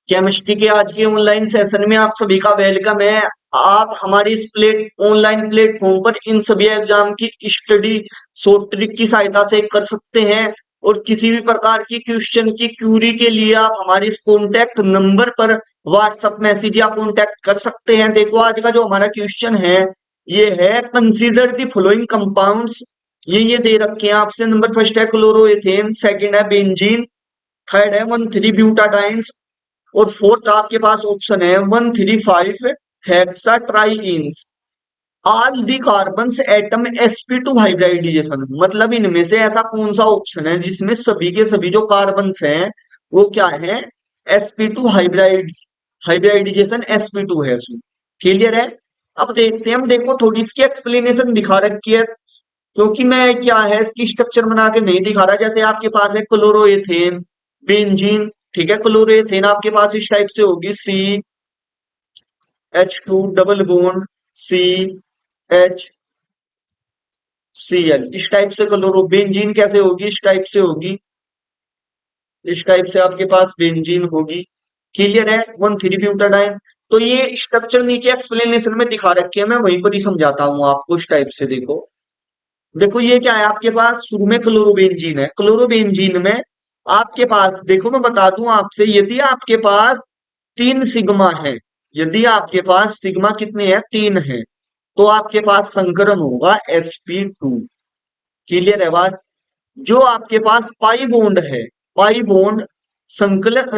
Chemistry के आज के ऑनलाइन सेशन में आप सभी का वेलकम है। आप हमारे इस ऑनलाइन प्लेटफॉर्म पर इन सभी एग्जाम की स्टडी शॉर्ट ट्रिक की सहायता से कर सकते हैं। और किसी भी प्रकार की क्वेश्चन की क्यूरी के लिए आप हमारे इस कॉन्टैक्ट नंबर पर व्हाट्सएप मैसेज या कॉन्टैक्ट कर सकते हैं। देखो आज का जो हमारा क्वेश्चन है ये है कंसीडर द फॉलोइंग कंपाउंड्स। ये दे रखे हैं आपसे। नंबर फर्स्ट है क्लोरोएथेन, सेकंड है बेंजीन, थर्ड है 1,3 ब्यूटाडाइंस और फोर्थ आपके पास ऑप्शन है 1,3,5 hexatrienes. All the carbons atom sp2 hybridization. मतलब इनमें से ऐसा कौन सा ऑप्शन है जिसमें सभी के सभी जो कार्बन्स हैं वो क्या है, sp2 हाइब्रिडाइजेशन sp2 है इसमें। क्लियर है। अब देखते हैं हम। देखो थोड़ी इसकी एक्सप्लेनेशन दिखा रखी है क्योंकि मैं क्या है इसकी स्ट्रक्चर बना के नहीं दिखा रहा। जैसे आपके पास है क्लोरोएथेन, बेंजीन। ठीक है, क्लोरोएथेन आपके पास इस टाइप से होगी CH2 डबल बॉन्ड CHCl। इस टाइप से क्लोरो। बेंजीन कैसे होगी, इस टाइप से होगी। इस टाइप से आपके पास बेंजीन होगी। क्लियर है। 1,3 ब्यूटाडाइन। तो ये स्ट्रक्चर नीचे एक्सप्लेनेशन में दिखा रखे हैं, मैं वहीं पर ही समझाता हूँ आपको। इस टाइप से देखो। देखो ये क्या है आपके पास, शुरू में क्लोरोबेंजीन है। क्लोरोबेंजीन में आपके पास देखो मैं बता दूं आपसे, यदि आपके पास 3 सिग्मा है, यदि आपके पास सिग्मा कितने हैं, 3 है, तो आपके पास संकरण होगा sp2। क्लियर है बात। जो आपके पास पाई बॉन्ड है, पाई बॉन्ड संकलन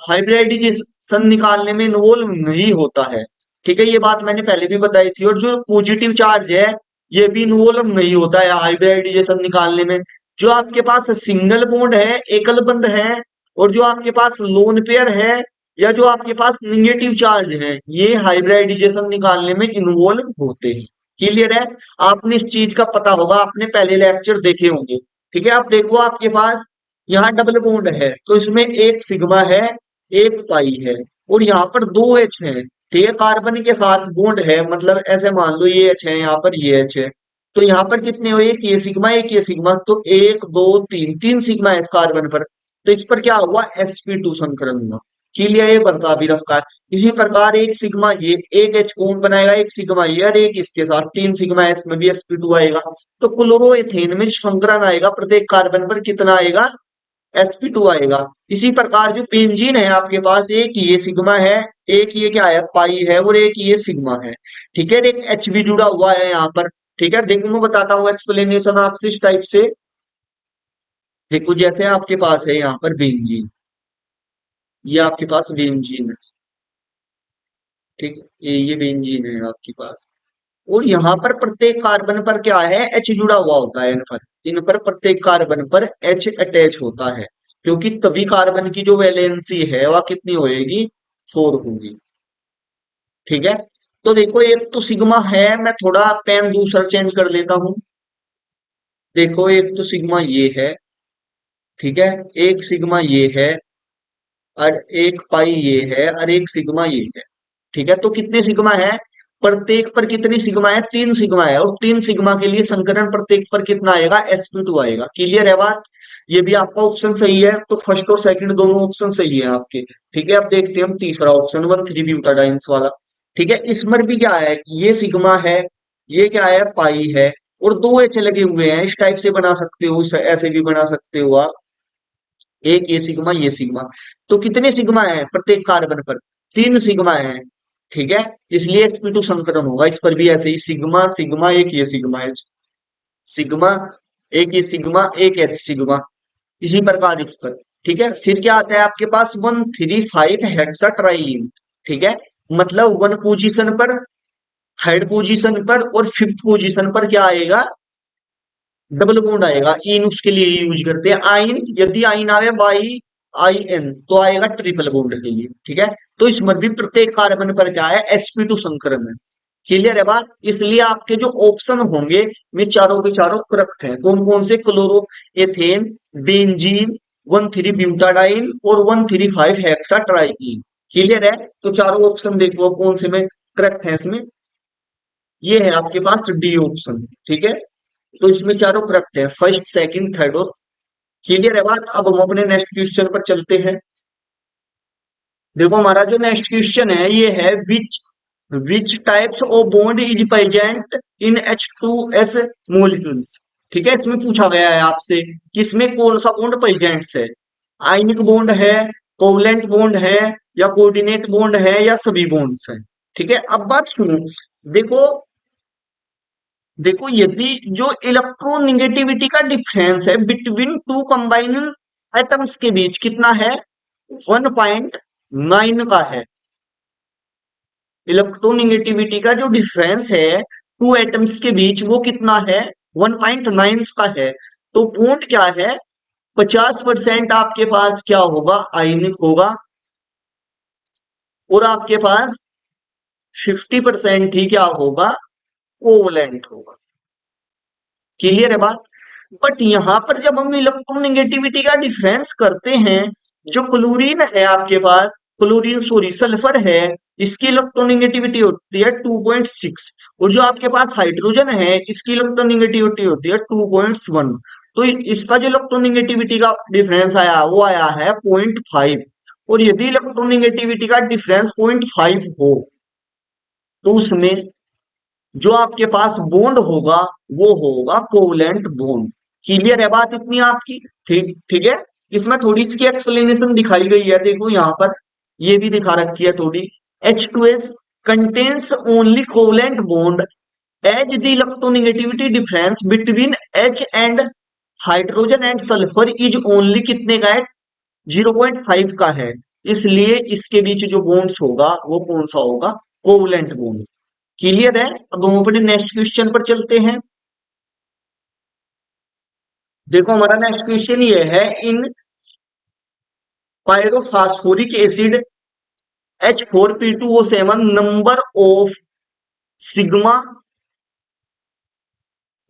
हाइब्रिडाइजेशन निकालने में इन्वॉल्व नहीं होता है। ठीक है, ये बात मैंने पहले भी बताई थी। और जो पॉजिटिव चार्ज है ये भी इन्वॉल्व नहीं होता है हाइब्रिडाइजेशन निकालने में। जो आपके पास सिंगल बॉन्ड है, एकल बंध है, और जो आपके पास लोन पेयर है या जो आपके पास निगेटिव चार्ज है, ये हाइब्रिडाइजेशन निकालने में इन्वॉल्व होते हैं। क्लियर है। आपने इस चीज का पता होगा, आपने पहले लेक्चर देखे होंगे। ठीक है, आप देखो आपके पास यहाँ डबल बॉन्ड है तो इसमें एक सिग्मा है, एक पाई है, और यहाँ पर दो एच है। ठीक है, कार्बन के साथ बॉन्ड है, मतलब ऐसे मान लो ये एच है, यहाँ पर ये एच है। तो यहाँ पर कितने हो, एक ये सिग्मा, एक ये सिग्मा, तो एक दो तीन, 3 सिग्मा है इस कार्बन पर। तो इस पर क्या हुआ, sp2 संकरण हुआ। क्लियर, ये बता भी रखा है। इसी प्रकार एक सिग्मा ये, एक एच कौन बनाएगा, एक सिग्मा ये, और एक इसके साथ 3 सिग्मा है, इसमें भी sp2 आएगा। तो क्लोरोएथेन में संकरण आएगा प्रत्येक कार्बन पर कितना आएगा, sp2 आएगा। इसी प्रकार जो बेंजीन है आपके पास, एक ये सिग्मा है, एक ये क्या है, पाई है, और एक ये सिग्मा है। ठीक है, एक एच भी जुड़ा हुआ है यहाँ पर। ठीक है, देखो मैं बताता हूँ एक्सप्लेनेशन आपसे इस टाइप से। देखो जैसे आपके पास है यहाँ पर बेंजीन, ये आपके पास बेंजीन है। ठीक है, ये बेंजीन है आपके पास। और यहाँ पर प्रत्येक कार्बन पर क्या है, एच जुड़ा हुआ होता है। इन पर प्रत्येक कार्बन पर एच अटैच होता है, क्योंकि तभी कार्बन की जो वैलेंसी है वह कितनी होएगी, 4 होगी। ठीक है। तो देखो एक तो सिग्मा है, मैं थोड़ा पेन दूसरा चेंज कर लेता हूं। देखो एक तो सिग्मा ये है, ठीक है, एक सिग्मा ये है, और एक पाई ये है, और एक सिग्मा ये है। ठीक है, तो कितने सिग्मा है, प्रत्येक पर कितनी सिग्मा है, 3 सिग्मा है। और 3 सिग्मा के लिए संकरण प्रत्येक पर कितना आएगा, sp2 आएगा। क्लियर है बात। ये भी आपका ऑप्शन सही है, तो फर्स्ट और सेकंड दोनों ऑप्शन सही है आपके। ठीक है, अब देखते हैं हम तीसरा ऑप्शन 1,3 ब्यूटाडाइंस वाला। ठीक है, इसमें भी क्या है, ये सिग्मा है, ये क्या है, पाई है, और दो एच लगे हुए हैं। इस टाइप से बना सकते हो, ऐसे भी बना सकते हो आप। एक ये सिग्मा, ये सिग्मा। तो कितने सिग्मा है प्रत्येक कार्बन पर, 3 सिग्मा है। ठीक है, इसलिए sp2 संकरण होगा। इस पर भी ऐसे ही सिग्मा सिग्मा, एक ये सिग्मा है, सिग्मा, एक ये सिग्मा, एक एच सिग्मा। इसी प्रकार इस पर। ठीक है, फिर क्या आता है आपके पास, 1,3,5 हेक्साट्राईन। ठीक है, मतलब 1 पोजीशन पर, थर्ड पोजीशन पर और फिफ्थ पोजीशन पर क्या आएगा, डबल बॉन्ड आएगा। इन उसके लिए यूज करते हैं आइन। यदि आइन आवे बाई IN तो आएगा ट्रिपल बॉन्ड के लिए। ठीक है, तो इसमें भी प्रत्येक कार्बन पर क्या है, sp2 संकरण है। क्लियर है बात। इसलिए आपके जो ऑप्शन होंगे वे चारों के चारों करेक्ट हैं। कौन कौन से, क्लोरो एथेन, बेंजीन, 1,3 ब्यूटाडाइन और 1,3,5 हेक्साट्राईन। क्लियर है। तो चारों ऑप्शन देखो कौन से में करेक्ट है इसमें। ये है आपके पास डी ऑप्शन। ठीक है, तो इसमें चारों करेक्ट है, फर्स्ट सेकंड थर्ड और। क्लियर है बात। अब हम अपने नेक्स्ट क्वेश्चन पर चलते हैं। देखो हमारा जो नेक्स्ट क्वेश्चन है ये है which types of bond is present in H2S molecules. ठीक है, इसमें पूछा गया है आपसे कि इसमें कौन सा बॉन्ड प्रेजेंट है। आयनिक बॉन्ड है, कोवलेंट बॉन्ड है, या कोऑर्डिनेट बॉन्ड है, या सभी बॉन्ड्स हैं। ठीक है, अब बात सुनो। देखो, देखो यदि जो इलेक्ट्रोनिगेटिविटी का डिफरेंस है बिटवीन टू कंबाइनिंग एटम्स के बीच कितना है, 1.9 का है। इलेक्ट्रोनिगेटिविटी का जो डिफरेंस है टू एटम्स के बीच वो कितना है, 1.9 का है। तो बॉन्ड क्या है, 50% आपके पास क्या होगा, आयनिक होगा, और आपके पास 50% ही क्या होगा, कोवलेंट होगा। क्लियर है बात। बट यहां पर जब हम इलेक्ट्रोनेगेटिविटी का डिफरेंस करते हैं, जो क्लोरीन है आपके पास, क्लोरीन सॉरी सल्फर है, इसकी इलेक्ट्रोनेगेटिविटी होती है 2.6, और जो आपके पास हाइड्रोजन है इसकी इलेक्ट्रोनेगेटिविटी होती है 2.1। तो इसका जो इलेक्ट्रोनेगेटिविटी का डिफरेंस आया वो आया है 0.5। और यदि इलेक्ट्रोनेगेटिविटी का डिफरेंस 0.5 हो तो उसमें जो आपके पास बॉन्ड होगा वो होगा कोवलेंट बॉन्ड। क्लियर है बात इतनी आपकी। ठीक ठीक है। इसमें थोड़ी इसकी एक्सप्लेनेशन दिखाई गई है, देखो यहाँ पर ये भी दिखा रखी है थोड़ी। H2S contains only covalent bond as the electronegativity difference between H and hydrogen and sulphur is only कितने का है, 0.5 का है। इसलिए इसके बीच जो बॉन्ड्स होगा वो कौन सा होगा, कोवलेंट बॉन्ड। क्लियर है। अब हम अपने नेक्स्ट क्वेश्चन पर चलते हैं। देखो हमारा नेक्स्ट क्वेश्चन ये है, in pyrophosphoric acid H4P2O7 number of sigma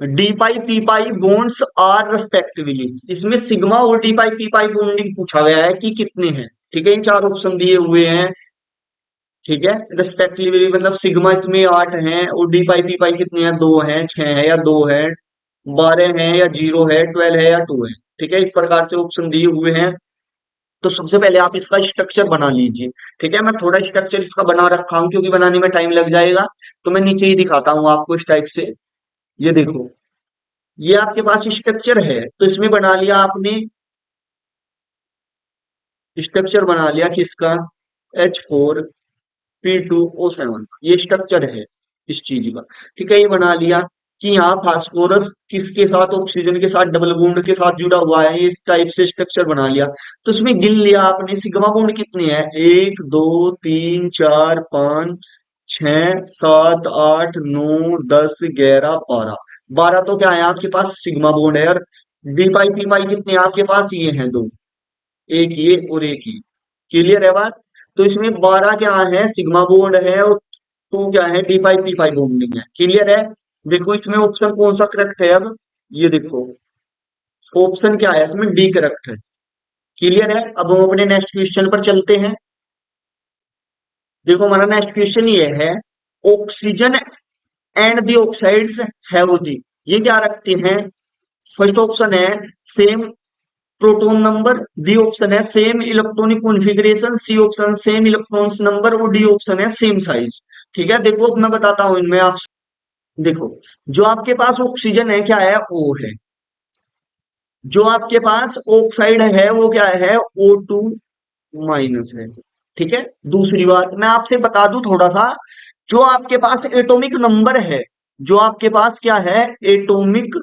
D pi P pi bonds are respectively. इसमें सिग्मा और D pi P pi bonding पूछा गया है कि कितने हैं। ठीक है, इन चार ऑप्शन दिए हुए हैं। ठीक है, रेस्पेक्टिवली मतलब सिग्मा इसमें 8 हैं, और डी पाई पी पाई कितने हैं, 2 हैं, 6 है या 2 है, 12 है या 0 है, 12 है या 2 है। ठीक है, इस प्रकार से ऑप्शन दिए हुए हैं। तो सबसे पहले आप इसका स्ट्रक्चर बना लीजिए। ठीक है, मैं थोड़ा स्ट्रक्चर इसका बना रखा हूं क्योंकि बनाने में टाइम लग जाएगा, तो मैं नीचे ही दिखाता हूं आपको इस टाइप से। ये देखो, ये आपके पास स्ट्रक्चर है, तो इसमें बना लिया आपने, स्ट्रक्चर बना लिया किसका, H4P2O7, ये स्ट्रक्चर है इस चीज का। ठीक है, ये बना लिया कि यहाँ फास्फोरस किसके साथ, ऑक्सीजन के साथ डबल बॉन्ड के साथ जुड़ा हुआ है, ये इस टाइप से स्ट्रक्चर बना लिया। तो इसमें गिन लिया आपने सिग्मा बॉन्ड कितने हैं, 1 2 3 4 5 6 7 8 9 10 11 12। 12 तो क्या है आपके पास सिग्मा बॉन्ड है। और डी पाई पी पाई कितने हैं आपके पास, ये हैं दो, एक ये और एक ये। क्लियर है बात। तो इसमें 12 क्या है, सिग्मा बॉन्ड है, और 2 क्या है, D pi P pi bonding है। क्लियर है। देखो इसमें ऑप्शन कौन सा करेक्ट है अब, ये देखो ऑप्शन क्या है इसमें, डी करेक्ट है। क्लियर है। अब हम अपने नेक्स्ट क्वेश्चन पर चलते हैं। देखो हमारा नेक्स्ट क्वेश्चन ये है, oxygen and the oxides have the, ये क्या रखते हैं। फर्स्ट ऑप्शन है same proton number, B option है same electronic configuration, C option same electrons number, और डी ऑप्शन है सेम साइज। ठीक है, देखो अब मैं बताता हूं इनमें आप। देखो, जो आपके पास ऑक्सीजन है क्या है, ओ है। जो आपके पास ऑक्साइड है वो क्या है, O2 माइनस है। ठीक है, दूसरी बात मैं आपसे बता दूं थोड़ा सा, जो आपके पास एटॉमिक नंबर है, जो आपके पास क्या है, एटॉमिक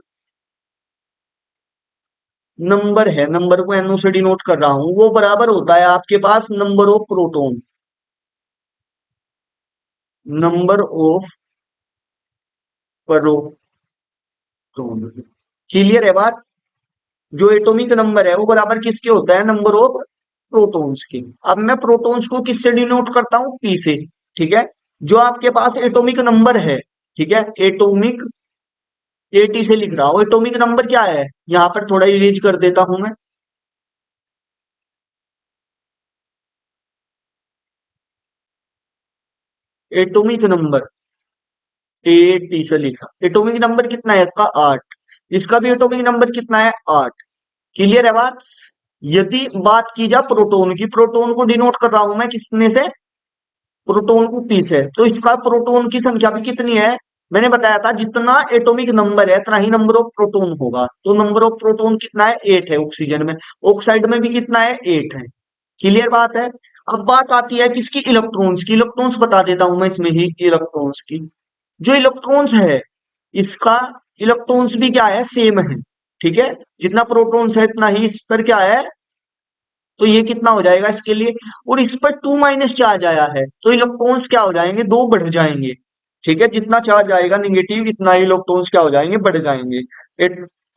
नंबर है, नंबर को NO से डिनोट कर रहा हूं, वो बराबर होता है आपके पास number of proton, number of proton. Clear है बात। जो एटॉमिक नंबर है वो बराबर किसके होता है, नंबर ऑफ प्रोटॉन्स के। अब मैं प्रोटॉन्स को किससे डिनोट करता हूं, पी से। ठीक है, जो आपके पास एटॉमिक नंबर है, ठीक है, एटॉमिक एटी से लिख रहा हूं, एटॉमिक नंबर क्या है, यहां पर थोड़ा इरेज कर देता हूं मैं। एटॉमिक नंबर एटी से लिखा, एटॉमिक नंबर कितना है इसका, 8। इसका भी एटॉमिक नंबर कितना है, 8। क्लियर है बात। यदि बात की जाए प्रोटोन की, प्रोटोन को डिनोट कर रहा हूं मैं कितने से, प्रोटोन को पी से, तो इसका प्रोटोन की संख्या भी कितनी है, मैंने बताया था जितना एटॉमिक नंबर है इतना ही नंबर ऑफ प्रोटोन होगा, तो नंबर ऑफ प्रोटोन कितना है, 8 है ऑक्सीजन में, ऑक्साइड में भी कितना है, 8 है। क्लियर बात है। अब बात आती है किसकी, इलेक्ट्रॉन्स की, इलेक्ट्रॉन्स बता देता हूं मैं इसमें ही इलेक्ट्रॉन्स की। जो इलेक्ट्रॉन्स है इसका, इलेक्ट्रॉन्स भी क्या है, सेम है। ठीक है, जितना प्रोटॉन्स है इतना ही इस पर क्या है, तो ये कितना हो जाएगा इसके लिए, और इस पर 2 - चार्ज आया है तो इलेक्ट्रॉन्स क्या हो जाएंगे, 2 बढ़ जाएंगे। ठीक है, जितना चार्ज आएगा निगेटिव इतना ही इलेक्ट्रॉन्स क्या हो जाएंगे, बढ़ जाएंगे।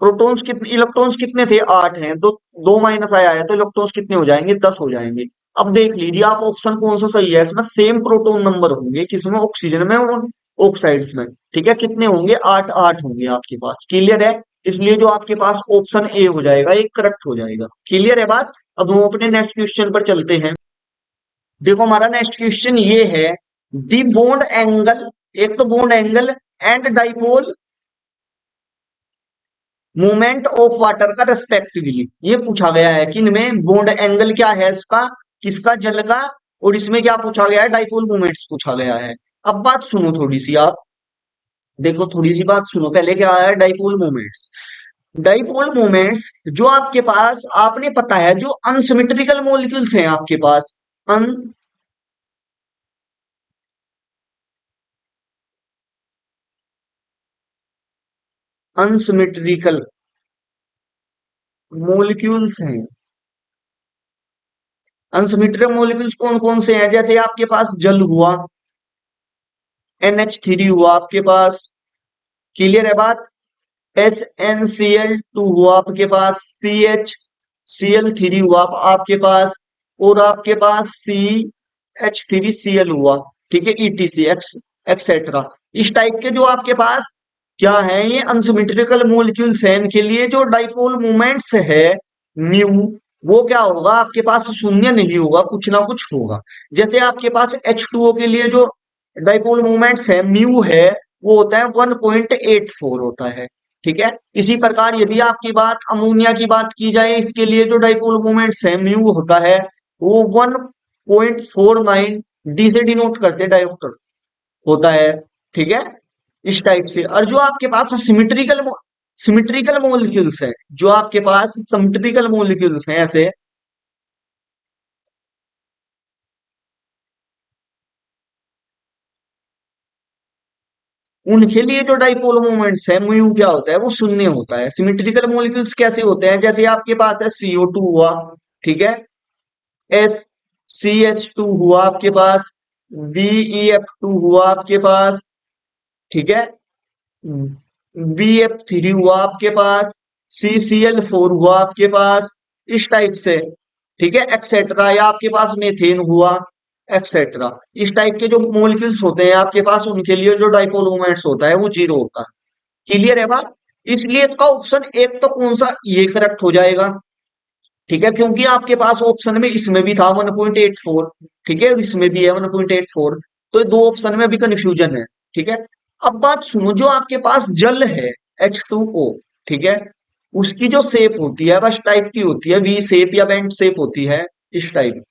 प्रोटॉन्स कितने, इलेक्ट्रॉन्स कितने थे, 8 हैं, तो 2 माइनस आया है तो इलेक्ट्रॉन्स कितने हो जाएंगे, 10 हो जाएंगे। अब देख लीजिए आप ऑप्शन कौन सा सही है, इसमें सेम प्रोटॉन नंबर होंगे किसमें, ऑक्सीजन में और ऑक्साइड्स में। ठीक है, कितने होंगे, 8 8 होंगे आपके पास। क्लियर है, इसलिए जो आपके पास ऑप्शन ए हो जाएगा ये करेक्ट हो जाएगा। क्लियर है बात। अब हम अपने नेक्स्ट क्वेश्चन पर चलते हैं। देखो हमारा नेक्स्ट क्वेश्चन ये है, दी बॉन्ड एंगल, एक तो bond angle and dipole moment of water का रेस्पेक्टिवली, ये पूछा गया है कि इनमें बॉन्ड एंगल क्या है इसका, किसका, जल का, और इसमें क्या पूछा गया है, डाइपोल मोमेंट्स पूछा गया है। अब बात सुनो थोड़ी सी आप, देखो थोड़ी सी बात सुनो, पहले क्या है डाइपोल मोमेंट्स। डाइपोल मोमेंट्स जो आपके पास, आपने पता है जो अनसिमेट्रिकल मॉलिक्यूल्स हैं आपके पास, अन अनसिमेट्रिकल मॉलिक्यूल्स हैं, अनसिमेट्रिकल मॉलिक्यूल्स कौन कौन से हैं, जैसे आपके पास जल हुआ, NH3 हुआ आपके पास। क्लियर है बात। HNCl2 हुआ आपके पास, CHCl3 हुआ आपके पास, और आपके पास CH3Cl हुआ। ठीक है, ETC एक्सेट्रा, इस टाइप के जो आपके पास क्या है, ये अनसिमेट्रिकल मॉलिक्यूल्स हैं, इनके लिए जो डाइपोल मोमेंट्स है म्यू, वो क्या होगा आपके पास, शून्य नहीं होगा, कुछ ना कुछ होगा। जैसे आपके पास H2O के लिए जो डाइपोल मोमेंट्स है म्यू है, वो होता है 1.84 होता है। ठीक है, इसी प्रकार यदि आपकी बात अमोनिया की बात की जाए, इसके लिए जो डाइपोल मोमेंट्स है म्यू होता है वो 1.49 डी से डिनोट करते डायोप्टर होता है। ठीक है, इस टाइप से। और जो आपके पास सिमेट्रिकल मॉलिक्यूल्स है, जो आपके पास सिमेट्रिकल मॉलिक्यूल्स हैं ऐसे, उनके लिए जो डाइपोल मोमेंट्स है म्यू क्या होता है, वो शून्य होता है। सिमेट्रिकल मॉलिक्यूल्स कैसे होते हैं, जैसे आपके पास है CO2 हुआ, ठीक है, SCH2 हुआ आपके पास, BeF2 हुआ आपके पास, ठीक है, BF3 हुआ आपके पास, CCl4 हुआ आपके पास, इस टाइप से। ठीक है, एक्सेट्रा, या आपके पास मेथेन हुआ, एक्सेट्रा। इस टाइप के जो मॉलिक्यूल्स होते हैं आपके पास, उनके लिए जो डाइपोल मोमेंट्स होता है वो जीरो होता है। क्लियर है बात। इसलिए इसका ऑप्शन एक तो कौन सा, ये करेक्ट हो जाएगा। ठीक है, क्योंकि आपके पास ऑप्शन में इसमें भी था 1.84, ठीक है, और इसमें भी है 1.84, तो ये दो ऑप्शन में भी कंफ्यूजन है। ठीक है, अब बात सुनो, जो आपके पास जल है H2O, ठीक है, उसकी जो शेप होती है बस टाइप की होती है, वी शेप या बेंट शेप होती है, इस टाइप।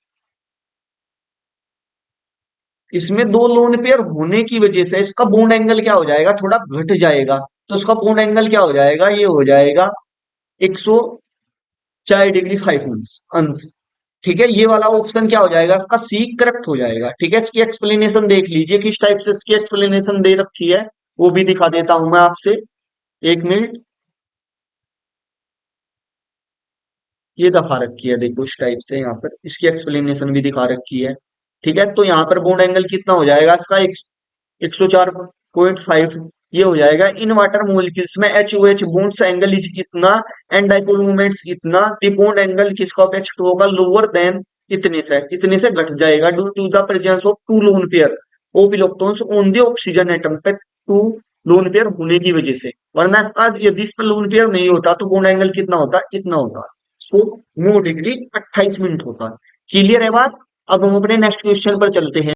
इसमें दो लोन पेयर होने की वजह से इसका बॉन्ड एंगल क्या हो जाएगा, थोड़ा घट जाएगा। तो इसका बॉन्ड एंगल क्या हो जाएगा, ये हो जाएगा 104 डिग्री 5 अंश। ठीक है, ये वाला ऑप्शन क्या हो जाएगा, इसका सी करेक्ट हो जाएगा। ठीक है, इसकी एक्सप्लेनेशन देख लीजिए किस टाइप से इसकी एक्सप्लेनेशन दे रखी है, वो भी दिखा देता हूं मैं आपसे, 1 मिनट। ये दिखा रखी है, देखो इस टाइप से यहाँ पर इसकी एक्सप्लेनेशन भी दिखा रखी है। ठीक है, तो यहाँ पर बॉन्ड एंगल कितना हो जाएगा इसका, 104.5, ये हो जाएगा। इन वाटर मोलिक्यूल्स में HOH बॉन्ड्स एंगल इज इतना एंड डाइपोल मोमेंट्स इतना, द बॉन्ड एंगल किसका ऑफ H2O का लोअर देन इतने से घट जाएगा, due to the presence of two lone pair of electrons on the oxygen atom पे, टू लोन पेयर होने की वजह से। वरना इसका यदि इस पर लोन पेयर नहीं होता तो बॉन्ड एंगल कितना होता, इतना होता, तो 9 डिग्री 28 मिनट होता। क्लियर है बात। अब हम अपने नेक्स्ट क्वेश्चन पर चलते हैं।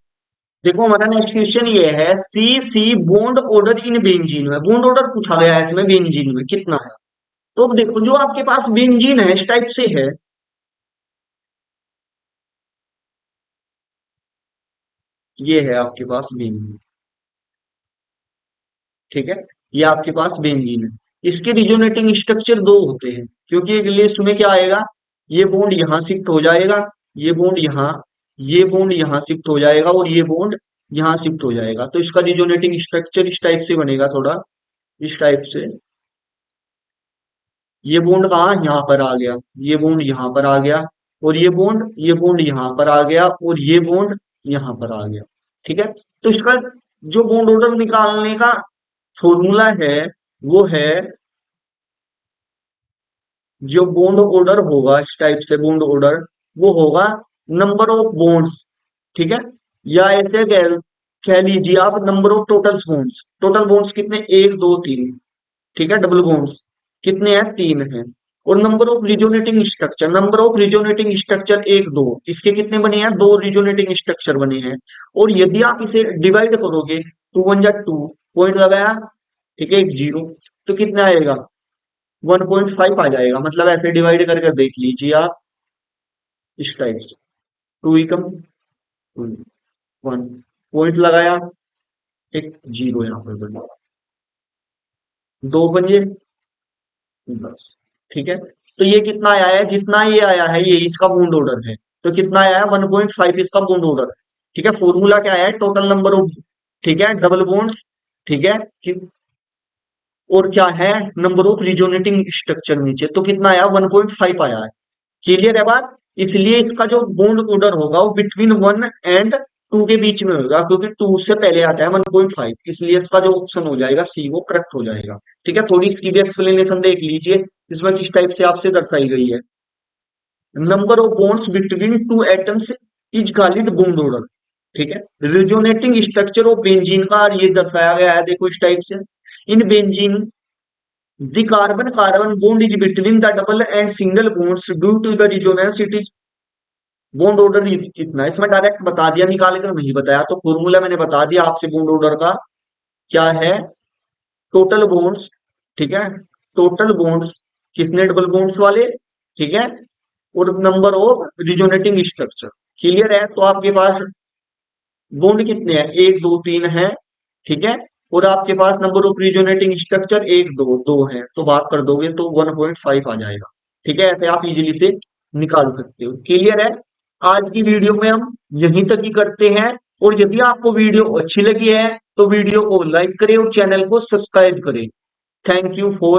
देखो हमारा नेक्स्ट क्वेश्चन ये है, सी बॉन्ड ऑर्डर इन बेंजीन में, बॉन्ड ऑर्डर पूछा गया है इसमें बेंजीन में कितना है। तो अब देखो जो आपके पास बेंजीन है इस टाइप से है, ये है आपके पास बेंजीन। ठीक है, ये आपके पास बेंजीन है। इसके रिजोनेटिंग स्ट्रक्चर दो होते हैं, क्योंकि एक लिस्ट में क्या आएगा, ये बॉन्ड यहां शिफ्ट हो जाएगा, ये बॉन्ड यहाँ, ये बॉन्ड यहाँ शिफ्ट हो जाएगा और ये बॉन्ड यहाँ शिफ्ट हो जाएगा। तो इसका रिजोनेटिंग स्ट्रक्चर इस टाइप से बनेगा, थोड़ा इस टाइप से। ये बॉन्ड कहाँ, यहाँ पर आ गया, ये बॉन्ड यहाँ पर आ गया, और ये बॉन्ड यहाँ पर आ गया, और ये बॉन्ड यहाँ पर आ गया। ठीक है, तो इसका जो बॉन्ड ऑर्डर निकालने का फॉर्मूला है, वो है, जो बॉन्ड ऑर्डर होगा इस टाइप से बॉन्ड ऑर्डर, वो होगा नंबर ऑफ बॉन्ड्स। ठीक है, या ऐसे कह लीजिए आप, नंबर ऑफ टोटल बॉन्ड्स कितने, एक दो तीन। ठीक है, डबल बॉन्ड्स कितने हैं, तीन हैं। और नंबर ऑफ रिजोनेटिंग स्ट्रक्चर एक दो, इसके कितने बने हैं, दो रिजोनेटिंग स्ट्रक्चर बने हैं। और यदि आप इसे डिवाइड करोगे, टू वन जा टू, पॉइंट लगाया, ठीक है, एक जीरो, तो कितना आएगा, 1.5 आ जाएगा। मतलब ऐसे डिवाइड करके देख लीजिए आप, इस टाइप से, to Ekam to, one, point लगाया, एक जीरो यहाँ पर बना, दो पंजे, बस। ठीक है, तो ये कितना आया है, जितना ये आया है ये इसका बॉन्ड ऑर्डर है। तो कितना आया है, 1.5 इसका बॉन्ड ऑर्डर है। ठीक है, फॉर्मूला क्या है, टोटल नंबर ऑफ, ठीक है, डबल बॉन्ड्स, ठीक है, और क्या है, नंबर ऑफ रिजोनेटिंग स्ट्रक्चर नीचे, तो कितना आया, 1.5 आया है। क्लियर है बात। इसलिए इसका जो बॉन्ड ऑर्डर होगा वो बिटवीन वन एंड टू के बीच में होगा, क्योंकि टू से पहले आता है 1.5, इसलिए इसका जो ऑप्शन हो जाएगा सी, वो करेक्ट हो जाएगा। ठीक है, थोड़ी इसकी भी एक्सप्लेनेशन देख लीजिए, इसमें किस टाइप से आपसे दर्शाई गई है। Number of bonds between two atoms is called bond order. ठीक है, रिजोनेटिंग स्ट्रक्चर ऑफ बेंजीन का ये दर्शाया गया है, देखो इस टाइप से। In benzene the carbon bond is between the double and single bonds due to the resonance it is bond order इतना, इसमें डायरेक्ट बता दिया, निकाल कर नहीं बताया। तो फॉर्मूला मैंने बता दिया आपसे बॉन्ड ऑर्डर का, क्या है, टोटल बॉन्ड्स, ठीक है, टोटल बॉन्ड्स किसने, डबल बॉन्ड्स वाले, ठीक है, और number of resonating structure. Clear है, तो आपके पास बॉन्ड कितने हैं, एक दो तीन है, ठीक है, और आपके पास नंबर ऑफ रिजोनेटिंग स्ट्रक्चर एक दो दो है, तो भाग कर दोगे तो 1.5 आ जाएगा। ठीक है, ऐसे आप इजीली से निकाल सकते हो। क्लियर है, आज की वीडियो में हम यहीं तक ही करते हैं। और यदि आपको वीडियो अच्छी लगी है तो वीडियो को लाइक करें और चैनल को सब्सक्राइब करें। Thank you for